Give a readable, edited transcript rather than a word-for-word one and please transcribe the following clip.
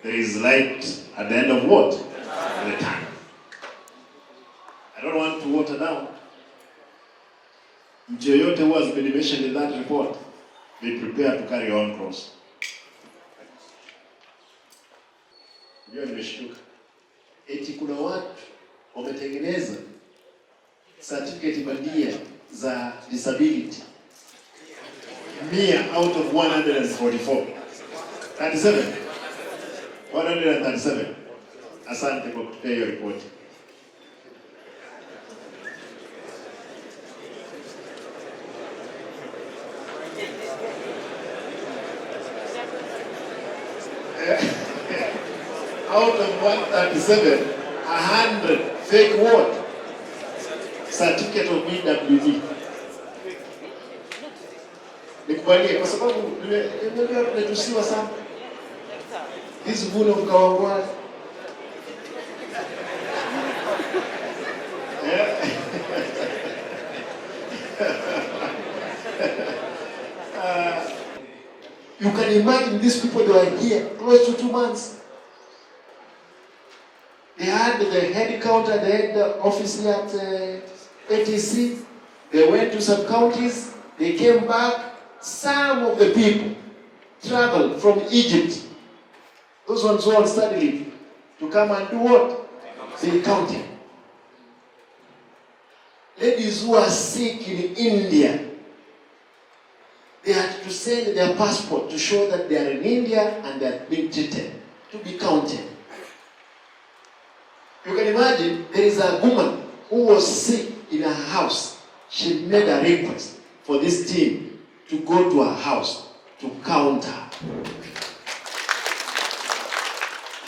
there is light at the end of what? The tunnel. I don't want to water down. Mtu yoyote who has been mentioned in that report, be prepared to carry your own cross. Ndio nimeshtuka. Eti kuna watu wametengeneza certificate bandia za disability 100 out of 144. 37. 137. Asante kwa kutupa hiyo report. Out of 137, 100 fake what? Certificate of BWD. Nikubalie kwa sababu nimejua tunatusiwa sana. Hizi Vuna mkawangwa. You can imagine these people, they were here close to 2 months. They had the head counter, they had the office here at ATC. They went to some counties, they came back. Some of the people traveled from Egypt. Those ones who are studying to come and do what? The counting. Ladies who are sick in India, they had to send their passport to show that they are in India and they are being treated, to be counted. You can imagine, there is a woman who was sick in her house. She made a request for this team to go to her house to count her.